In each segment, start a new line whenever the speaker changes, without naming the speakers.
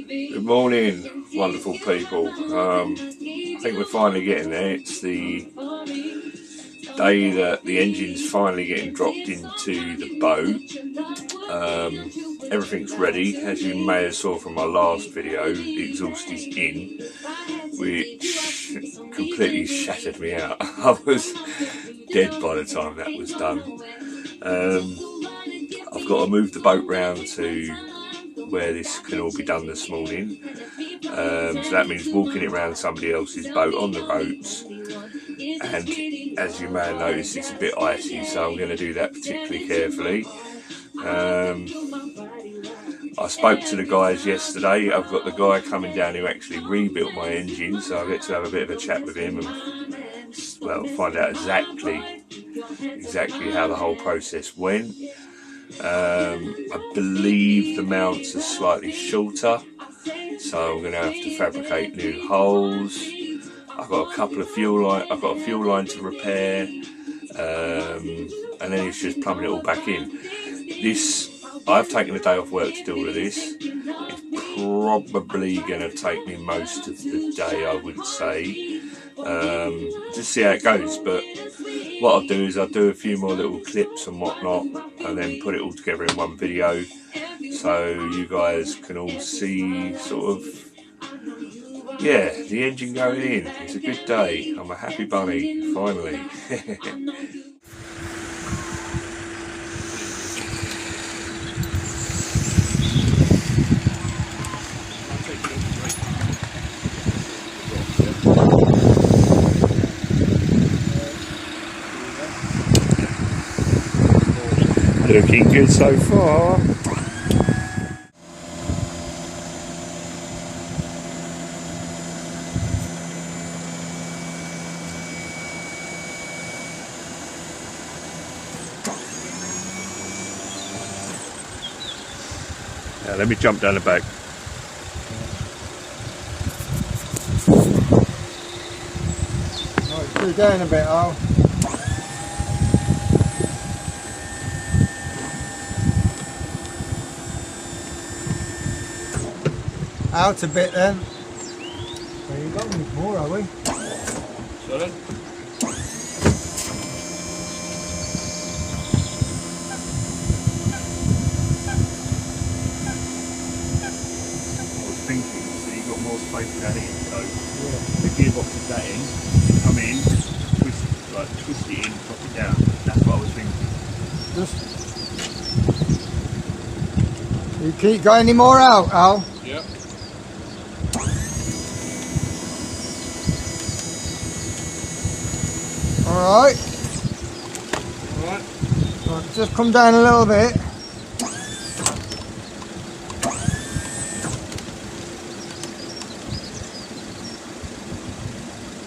Good morning, wonderful people. I think we're finally getting there. It's the day that the engine's finally getting dropped into the boat. Everything's ready. As you may have saw from my last video, the exhaust is in, which completely shattered me out. I was dead by the time that was done. I've got to move the boat round to where this can all be done this morning. So that means walking it around somebody else's boat on the ropes, and as you may have noticed, it's a bit icy, so I'm going to do that particularly carefully. I spoke to the guys yesterday. I've got the guy coming down who actually rebuilt my engine, so I get to have a bit of a chat with him and, well, find out exactly how the whole process went. I believe the mounts are slightly shorter, so I'm going to have to fabricate new holes. I've got a couple of fuel line. I've got a fuel line to repair, and then it's just plumbing it all back in. I've taken a day off work to do all of this. It's probably going to take me most of the day, I would say. Just see how it goes. But what I'll do is I'll do a few more little clips and whatnot, and then put it all together in one video, so you guys can all see sort of, yeah, the engine going in. It's a good day. I'm a happy bunny, finally. Looking good so far. Now let me jump down the back.
Right, screw down a bit, Al. Out a bit then. There you go, need more, are we?
Sorry? Thinking, so you've got more space down in, so yeah. The gearbox is that in, you come in, twist it in, drop it down. That's what I was thinking.
You keep got any more out, Al?
Yeah.
Alright.
Alright.
Right, just come down a little bit.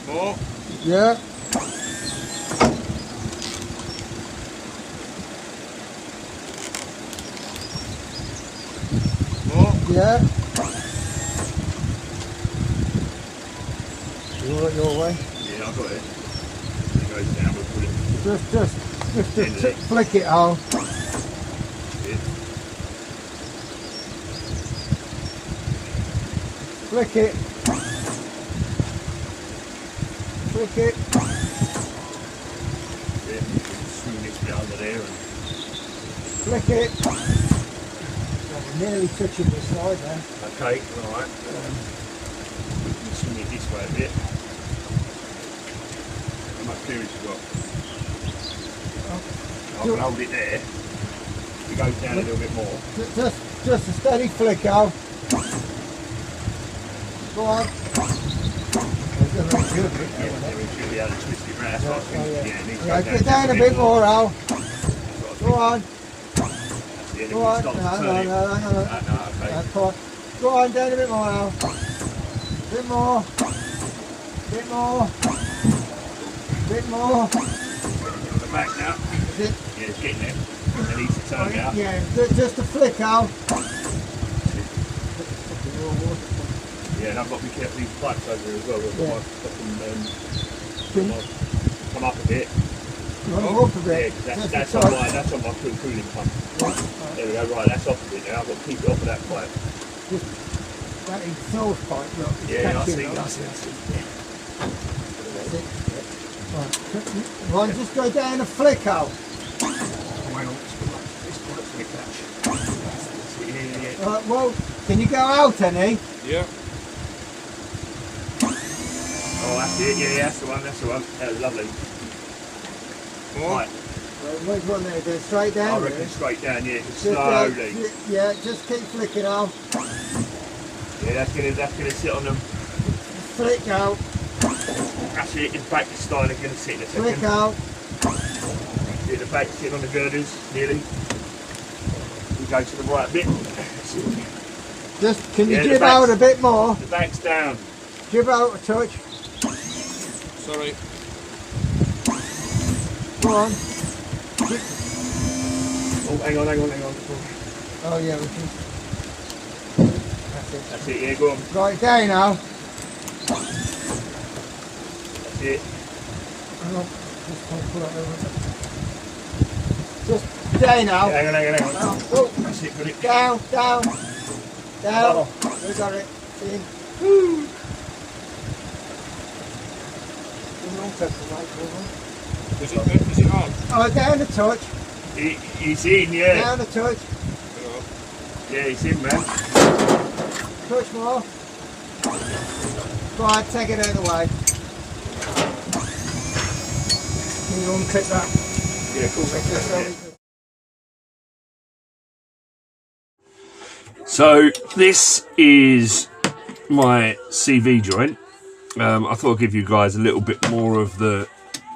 More.
Yeah.
More.
Yeah. Your way.
Yeah, I've got it. It goes down, we'll put it.
Just flick it, Al. Flick it. Flick it.
Yeah, swing this bit under there and
Flick it. Well, we're nearly touching the side then.
okay, alright. Swing it this way a bit. How much clearance you got? I can hold it there. It goes down a little bit more.
Just a steady flick, Al. Go on.
Yeah, we should be able to twist it round. That's what I was thinking. Yeah, it needs to go
Get down a bit more, Al. Go on.
Yeah,
Go on. No,
okay.
Come on. Go on, down a bit more, Al. Bit more. Bit more. Bit more.
On the back now.
Is it?
Yeah, it's getting there. It needs to turn out.
Yeah, just a flick, Al.
Yeah, and I've got to be careful these pipes over here as well.
Yeah.
Come up a bit.
Run up a bit.
Yeah, that's on my cooling pump.
Yeah.
There we go, right, that's off a bit now. I've got to keep it off of that pipe.
That exhaust pipe, look. It's
Yeah, I
catching,
see.
look.
I see.
That's it. Right. One, just go down a flick out. Right, well, can you go out any?
Yeah. Oh, that's it. Yeah, that's the one. That's the one. That was lovely. Right.
Which one there? Go straight down?
I reckon
really?
straight down. Yeah, just
Just,
slowly.
yeah, just keep flicking out.
Yeah, that's gonna sit on them.
Flick out.
That's it. In fact, the style are gonna sit in a second.
Flick out.
See the back sitting on the girders, nearly. We go to the right bit.
Just, can you
Yeah, the
jib
back's-
out a bit more?
The back's down.
Jib out a touch.
Sorry.
Go on.
Oh, hang on.
Oh yeah, we can. That's it.
That's it. Yeah, go on.
Right down now.
That's it.
Hang on. Just pull that over. Just down now.
Yeah, hang on.
Oh,
That's it. Got it.
down. Down.
Oh.
We got it. In.
Is it on?
Oh, down a touch.
He's in, yeah.
Down a touch.
Yeah, he's in, man.
Touch more. Right, take it out of the way. Can you unclip that?
Yeah, cool. So this is my CV joint. I thought I'd give you guys a little bit more of the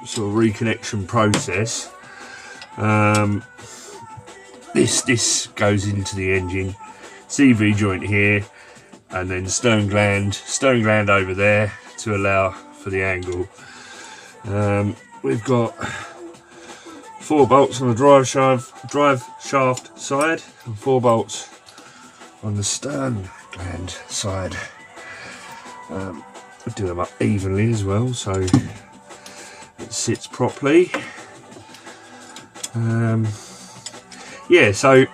sort of reconnection process. This goes into the engine, CV joint here, and then stern gland over there to allow for the angle. We've got 4 bolts on the drive shaft side and 4 bolts on the stern gland side. We do them up evenly as well, so it sits properly. Yeah, so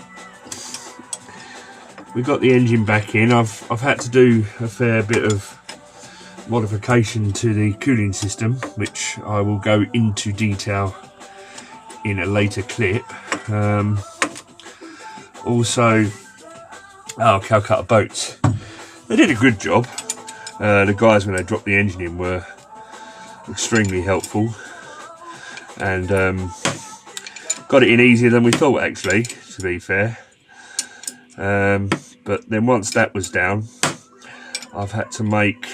we got the engine back in. I've had to do a fair bit of modification to the cooling system, which I will go into detail in a later clip. Also, Calcutta boats. They did a good job. The guys, when they dropped the engine in, were extremely helpful, and got it in easier than we thought, actually, to be fair. But then once that was down, I've had to make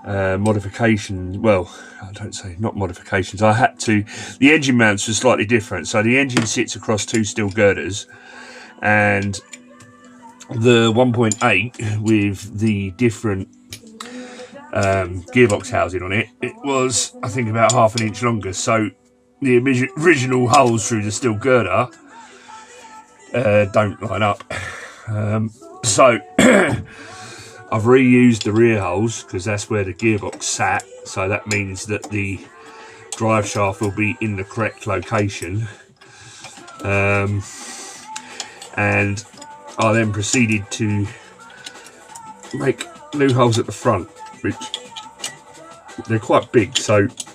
modifications. Well, I don't say not modifications. I had to. The engine mounts were slightly different. So the engine sits across 2 steel girders, and the 1.8 with the different gearbox housing on it. It was, I think, about ½ an inch longer. So the original holes through the steel girder don't line up. So I've reused the rear holes because that's where the gearbox sat. So that means that the drive shaft will be in the correct location. And I then proceeded to make new holes at the front, which they're quite big, so it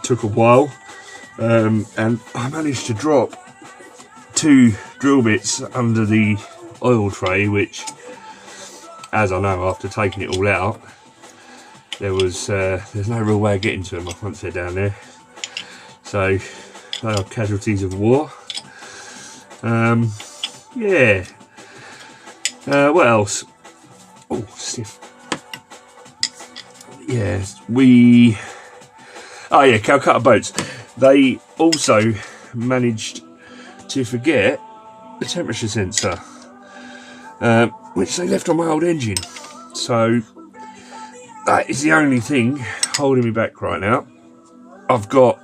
took a while. And I managed to drop 2 drill bits under the oil tray, which, as I know after taking it all out, there's no real way of getting to them once they're down there. So they are casualties of war. Yeah. What else? Oh, stiff. Yes, oh yeah, Calcutta boats. They also managed to forget the temperature sensor, which they left on my old engine. So that is the only thing holding me back right now. I've got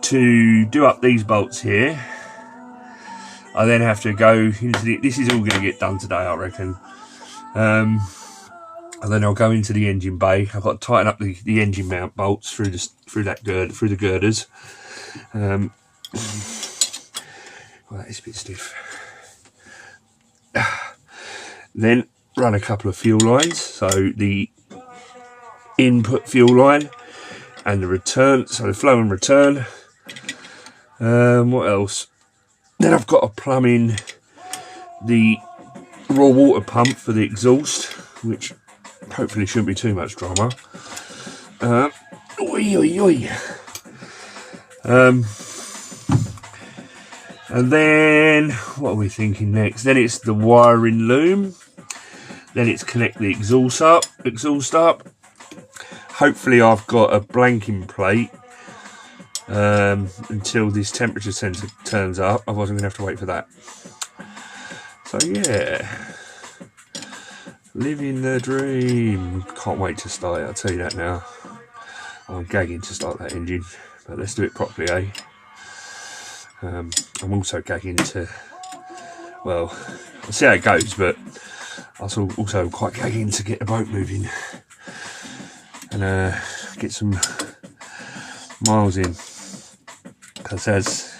to do up these bolts here. I then have to go into this is all going to get done today, I reckon. And then I'll go into the engine bay. I've got to tighten up the engine mount bolts through the girders. Well, that is a bit stiff. Then run a couple of fuel lines, so the input fuel line and the return, so the flow and return. What else? Then I've got to plumb in the raw water pump for the exhaust, which hopefully shouldn't be too much drama. And then what are we thinking next? Then it's the wiring loom. Then it's connect the exhaust up. Hopefully I've got a blanking plate until this temperature sensor turns up. Otherwise I'm going to have to wait for that. So yeah, living the dream. Can't wait to start it, I'll tell you that now. I'm gagging to start that engine, but let's do it properly, eh? I'm also gagging to, well, I'll see how it goes, but I'm also quite gagging to get the boat moving and get some miles in, because as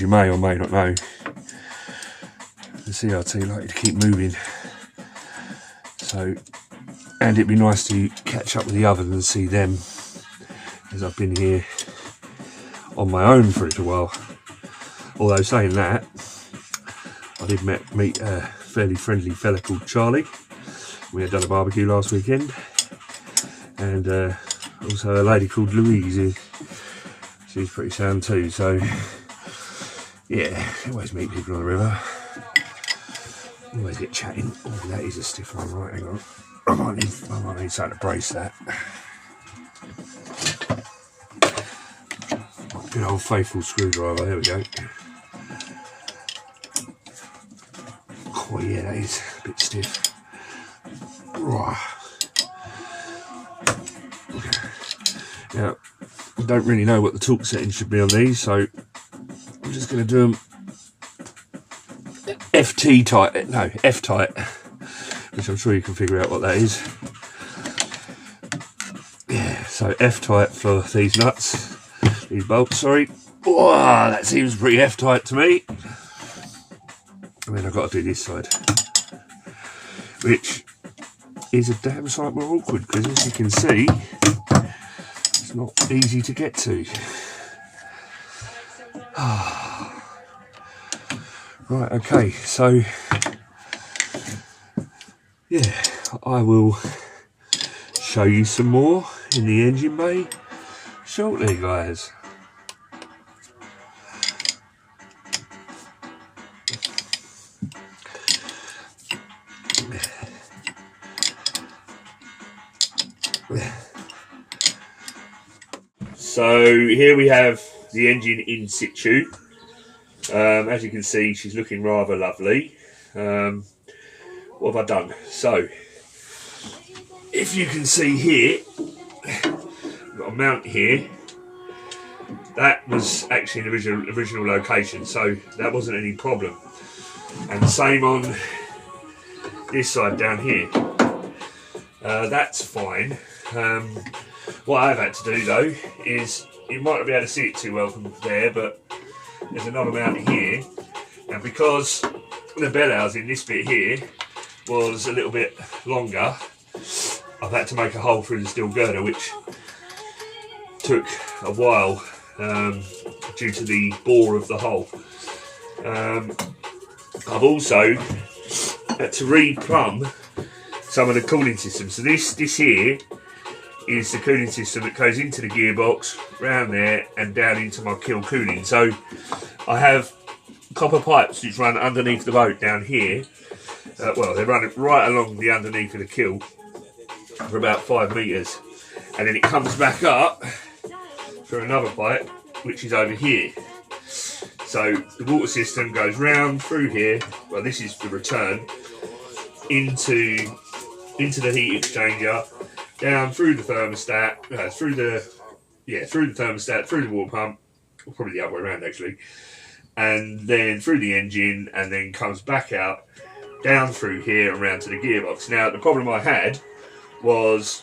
you may or may not know, the CRT like to keep moving, so, and it'd be nice to catch up with the others and see them, as I've been here on my own for a little while. Although saying that, I did meet a fairly friendly fella called Charlie. We had done a barbecue last weekend, and also a lady called Louise, who she's pretty sound too. So yeah, always meet people on the river. Always get chatting. Oh, that is a stiff one, right? Hang on, I might need something to brace that. Good old faithful screwdriver, there we go. Oh yeah, that is a bit stiff. Right. Now, I don't really know what the torque settings should be on these, so I'm just going to do them F-tight, which I'm sure you can figure out what that is. Yeah, so F-tight for these nuts. These bolts, sorry. Whoa, that seems pretty F-tight to me. And then I've got to do this side, which is a damn sight more awkward, because as you can see, it's not easy to get to. Right, okay, so yeah, I will show you some more in the engine bay shortly, guys. So here we have the engine in situ. As you can see, she's looking rather lovely. What have I done? So if you can see here, I've got a mount here. That was actually an original location, so that wasn't any problem. And same on this side down here. That's fine. What I've had to do though is, you might not be able to see it too well from there, but there's another mount here, and because the bell housing, this bit here, was a little bit longer, I've had to make a hole through the steel girder, which took a while due to the bore of the hole. I've also had to re-plumb some of the cooling systems. So this here is the cooling system that goes into the gearbox, round there and down into my kill cooling. So I have copper pipes which run underneath the boat down here. Well, they run right along the underneath of the kill for about 5 metres, and then it comes back up through another pipe which is over here. So the water system goes round through here. Well, this is the return into the heat exchanger, down through the thermostat, through the thermostat, through the water pump, or probably the other way around actually, and then through the engine, and then comes back out, down through here and round to the gearbox. Now the problem I had was,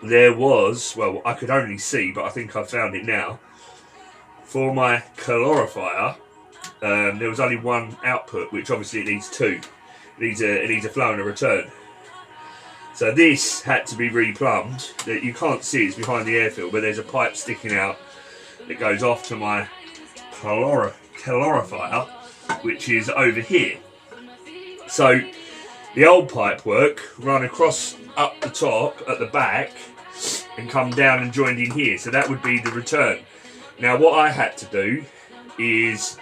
well, I could only see, but I think I found it now. For my calorifier, there was only one output, which obviously it needs two. it needs a flow and a return. So this had to be replumbed. You can't see it's behind the air filter, but there's a pipe sticking out that goes off to my calorifier, which is over here. So the old pipe work run across up the top at the back and come down and joined in here. So that would be the return. Now what I had to do is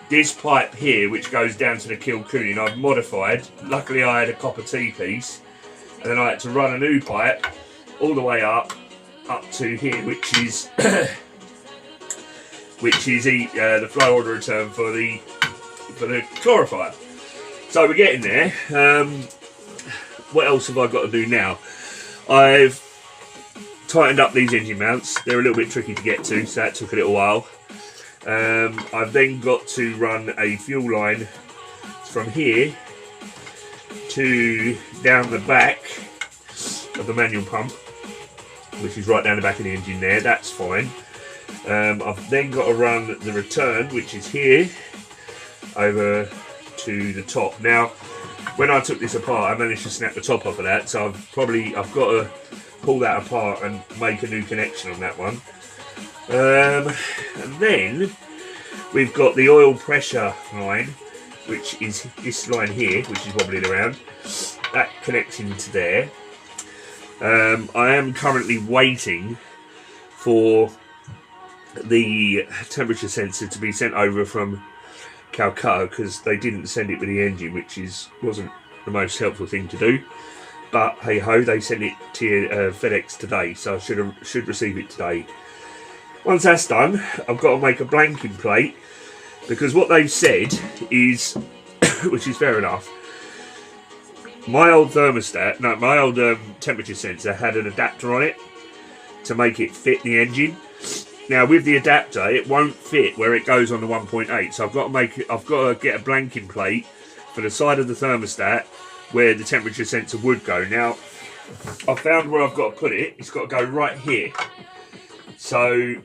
this pipe here, which goes down to the Kilcooning, I've modified. Luckily I had a copper T-piece, and then I had to run a new pipe all the way up to here, which is the flow order return for the calorifier. So we're getting there. What else have I got to do now? I've tightened up these engine mounts. They're a little bit tricky to get to, so that took a little while. I've then got to run a fuel line from here to down the back of the manual pump, which is right down the back of the engine there. That's fine. I've then got to run the return, which is here, over to the top. Now, when I took this apart, I managed to snap the top off of that, so I've got to pull that apart and make a new connection on that one. And then we've got the oil pressure line, which is this line here, which is wobbling around. That connects into there. I am currently waiting for the temperature sensor to be sent over from Calcutta, because they didn't send it with the engine, which wasn't the most helpful thing to do. But hey ho, they sent it to FedEx today, so I should receive it today. Once that's done, I've got to make a blanking plate, because what they've said is, which is fair enough, my old temperature sensor had an adapter on it to make it fit the engine. Now with the adapter, it won't fit where it goes on the 1.8, so I've got to get a blanking plate for the side of the thermostat where the temperature sensor would go. Now I found where I've got to put it. It's got to go right here. So I'm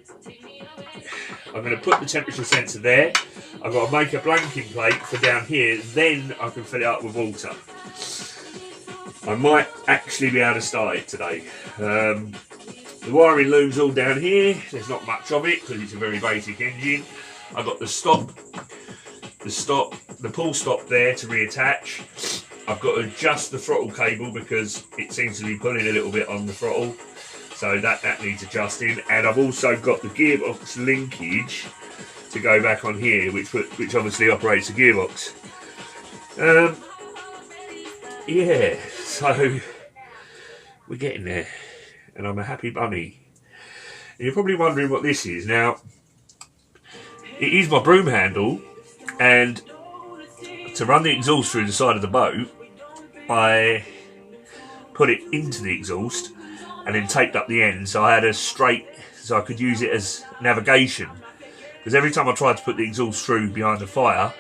going to put the temperature sensor there. I've got to make a blanking plate for down here, then I can fill it up with water. I might actually be able to start it today. The wiring loom's all down here. There's not much of it because it's a very basic engine. I've got the pull stop there to reattach. I've got to adjust the throttle cable because it seems to be pulling a little bit on the throttle. So that needs adjusting. And I've also got the gearbox linkage to go back on here, which obviously operates the gearbox. Yeah, so we're getting there. And I'm a happy bunny. And you're probably wondering what this is. Now, it is my broom handle, and to run the exhaust through the side of the boat, I put it into the exhaust and then taped up the end so I had a straight, so I could use it as navigation. Because every time I tried to put the exhaust through behind the fire,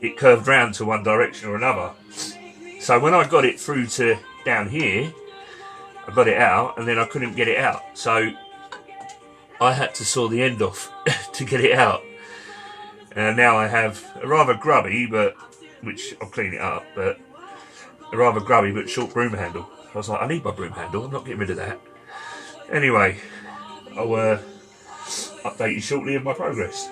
it curved round to one direction or another. So when I got it through to down here, I got it out and then I couldn't get it out. So I had to saw the end off to get it out. And now I have a rather grubby, which I'll clean it up, but a rather grubby but short broom handle. I was like, I need my broom handle, I'm not getting rid of that. Anyway, I'll update you shortly of my progress.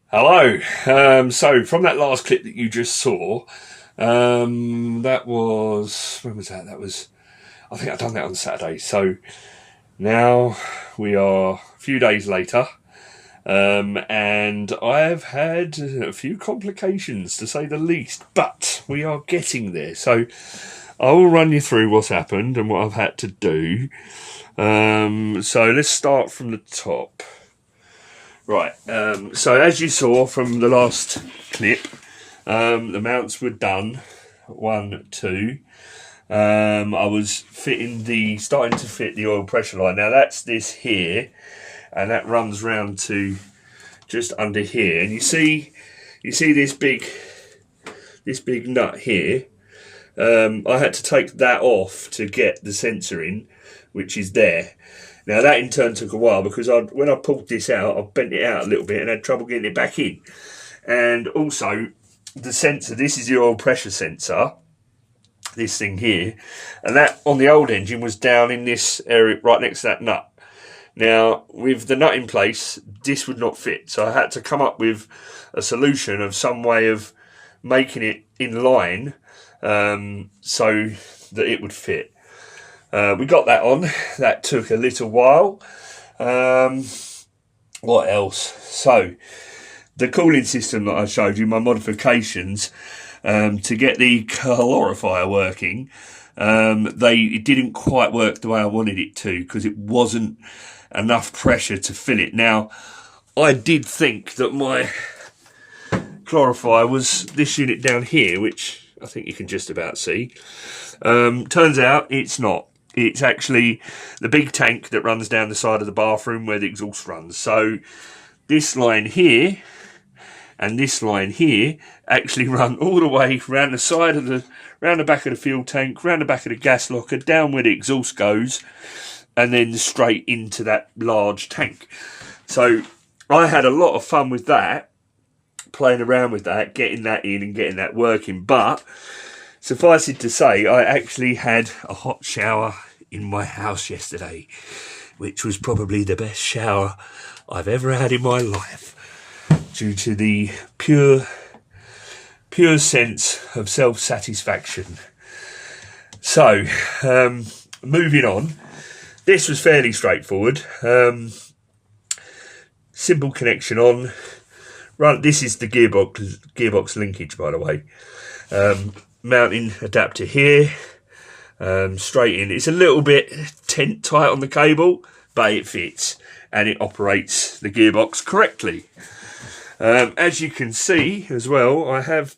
Hello. So from that last clip that you just saw, that was, when was that? That was, I think I've done that on Saturday. So now we are a few days later, and I've had a few complications to say the least, but we are getting there. So I will run you through what's happened and what I've had to do. So let's start from the top. Right, so as you saw from the last clip, the mounts were done, 1, 2, I was starting to fit the oil pressure line. Now that's this here, and that runs round to just under here. And you see this big nut here. I had to take that off to get the sensor in, which is there. Now that in turn took a while because when I pulled this out, I bent it out a little bit and had trouble getting it back in. And also the sensor, this is the oil pressure sensor, this thing here, and that on the old engine was down in this area right next to that nut. Now with the nut in place, this would not fit, so I had to come up with a solution of some way of making it in line so that it would fit. We got that on. That took a little while. What else? So the cooling system that I showed you, my modifications to get the calorifier working, it didn't quite work the way I wanted it to because it wasn't enough pressure to fill it. Now I did think that my calorifier was this unit down here, which I think you can just about see. Turns out it's not. It's actually the big tank that runs down the side of the bathroom where the exhaust runs. So this line here and this line here actually run all the way round the side of round the back of the fuel tank, round the back of the gas locker, down where the exhaust goes, and then straight into that large tank. So I had a lot of fun with that, playing around with that, getting that in and getting that working. But suffice it to say, I actually had a hot shower in my house yesterday, which was probably the best shower I've ever had in my life, due to the pure sense of self-satisfaction. So, moving on. This was fairly straightforward. Simple connection on. Right, this is the gearbox linkage, by the way. Mounting adapter here, straight in. It's a little bit tight on the cable, but it fits and it operates the gearbox correctly. As you can see as well, I have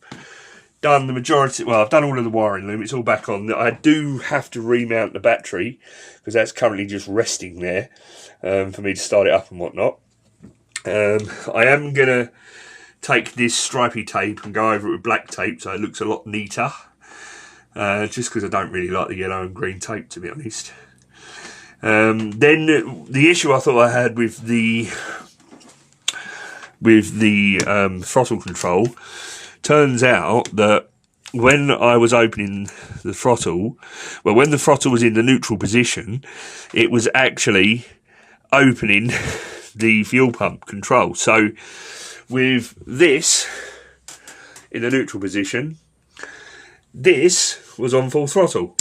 done the majority, well, I've done all of the wiring loom, it's all back on. I do have to remount the battery because that's currently just resting there for me to start it up and whatnot. I am going to take this stripy tape and go over it with black tape so it looks a lot neater, just because I don't really like the yellow and green tape, to be honest. Then the issue I thought I had with the throttle control, turns out that when I was opening the throttle, well, when the throttle was in the neutral position, it was actually opening the fuel pump control. So with this in the neutral position, this was on full throttle.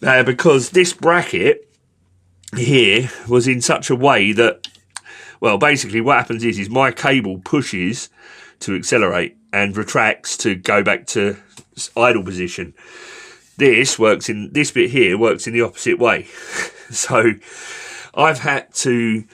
Because this bracket here was in such a way that, well, basically what happens is my cable pushes to accelerate and retracts to go back to idle position. This bit here works in the opposite way. So I've had to,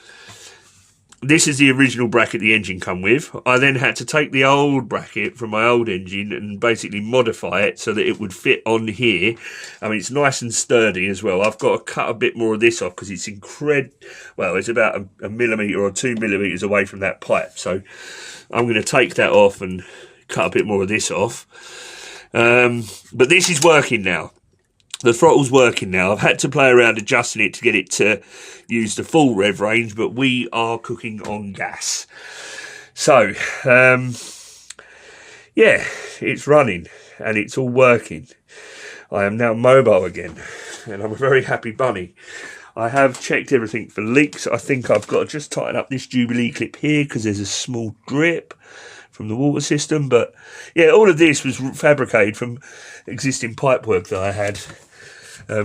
this is the original bracket the engine come with. I then had to take the old bracket from my old engine and basically modify it so that it would fit on here. I mean, it's nice and sturdy as well. I've got to cut a bit more of this off because it's well, it's about a millimetre or 2 millimetres away from that pipe. So I'm going to take that off and cut a bit more of this off. But this is working now. The throttle's working now. I've had to play around adjusting it to get it to use the full rev range, but we are cooking on gas. So, yeah, it's running and it's all working. I am now mobile again and I'm a very happy bunny. I have checked everything for leaks. I think I've got to just tighten up this Jubilee clip here because there's a small drip from the water system. But yeah, all of this was fabricated from existing pipework that I had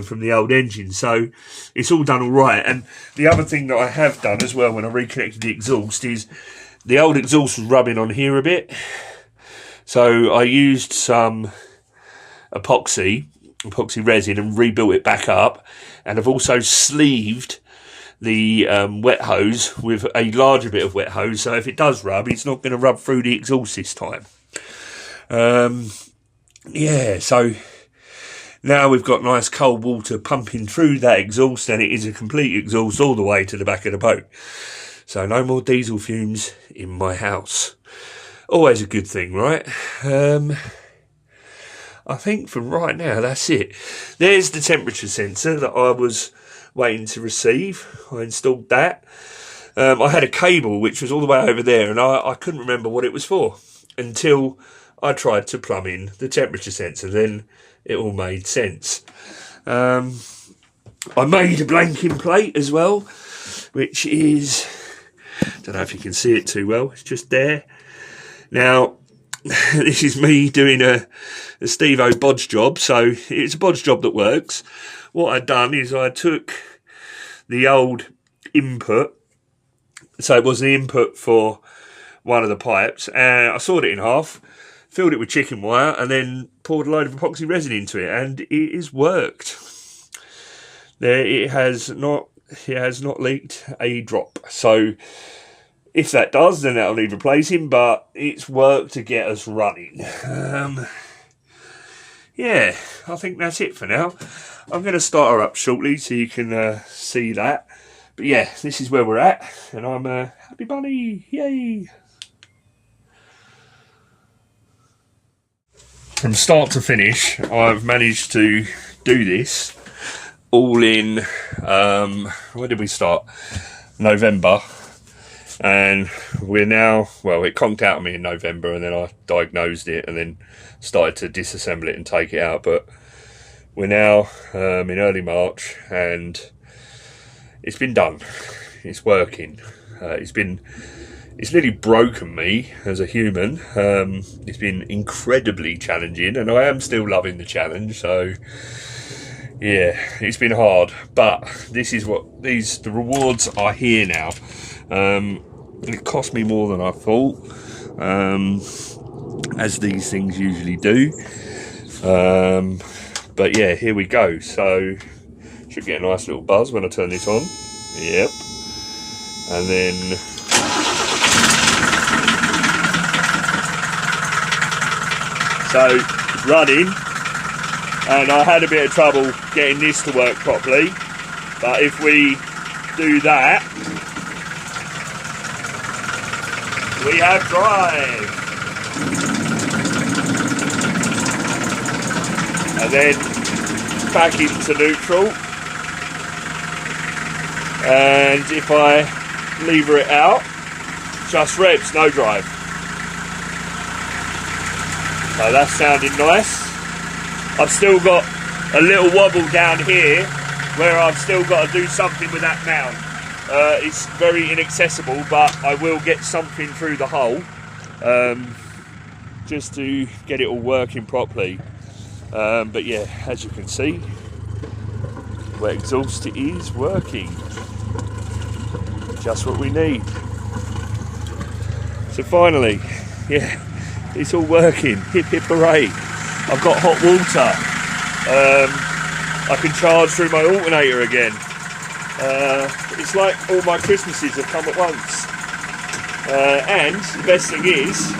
from the old engine, so it's all done all right. And the other thing that I have done as well when I reconnected the exhaust is the old exhaust was rubbing on here a bit, so I used some epoxy resin and rebuilt it back up. And I've also sleeved the wet hose with a larger bit of wet hose, so if it does rub, it's not going to rub through the exhaust this time. Yeah, so Now we've got nice cold water pumping through that exhaust, and it is a complete exhaust all the way to the back of the boat. So no more diesel fumes in my house. Always a good thing, right? I think for right now, that's it. There's the temperature sensor that I was waiting to receive. I installed that. I had a cable which was all the way over there, and I couldn't remember what it was for until I tried to plumb in the temperature sensor. Then it all made sense. I made a blanking plate as well, which is, don't know if you can see it too well, it's just there. Now, this is me doing a Steve-O bodge job, so it's a bodge job that works. What I'd done is I took the old input, so it was the input for one of the pipes, and I sawed it in half, filled it with chicken wire, and then poured a load of epoxy resin into it, and it has worked. It has not leaked a drop. So if that does, then that'll need replacing, but it's worked to get us running. Yeah, I think that's it for now. I'm going to start her up shortly so you can see that. But yeah, this is where we're at, and I'm a happy bunny. Yay! From start to finish, I've managed to do this all in, where did we start? November. And we're now, well, it conked out of me in November, and then I diagnosed it and then started to disassemble it and take it out. But we're now in early March, and it's been done. It's working. It's nearly broken me as a human. It's been incredibly challenging, and I am still loving the challenge. So yeah, it's been hard, but this is what the rewards are here now. It cost me more than I thought, as these things usually do. But yeah, here we go. So should get a nice little buzz when I turn this on. Yep. And then so it's running, and I had a bit of trouble getting this to work properly, but if we do that, we have drive. And then back into neutral. And if I lever it out, just revs, no drive. So that's sounding nice. I've still got a little wobble down here where I've still got to do something with that mount. It's very inaccessible, but I will get something through the hole just to get it all working properly. But yeah, as you can see, wet exhaust is working. Just what we need. So finally, yeah, it's all working. Hip hip hooray. I've got hot water. I can charge through my alternator again. It's like all my Christmases have come at once. And the best thing is,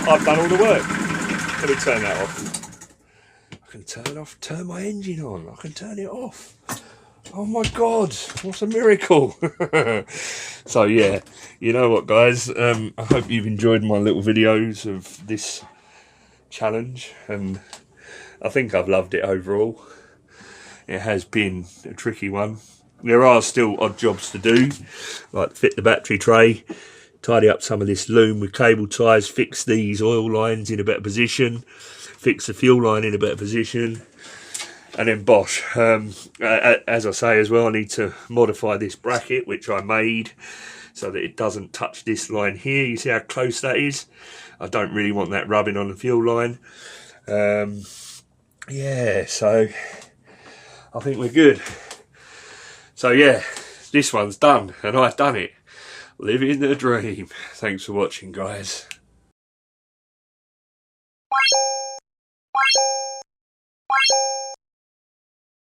I've done all the work. Let me turn that off. I can turn my engine on. I can turn it off. Oh my God, what a miracle. So yeah, you know what guys, I hope you've enjoyed my little videos of this challenge, and I think I've loved it overall. It has been a tricky one. There are still odd jobs to do, like fit the battery tray, tidy up some of this loom with cable ties, fix these oil lines in a better position, fix the fuel line in a better position, and then bosh. As I say as well, I need to modify this bracket, which I made so that it doesn't touch this line here. You see how close that is? I don't really want that rubbing on the fuel line. Yeah, so I think we're good. So yeah, this one's done, and I've done it. Living the dream. Thanks for watching, guys.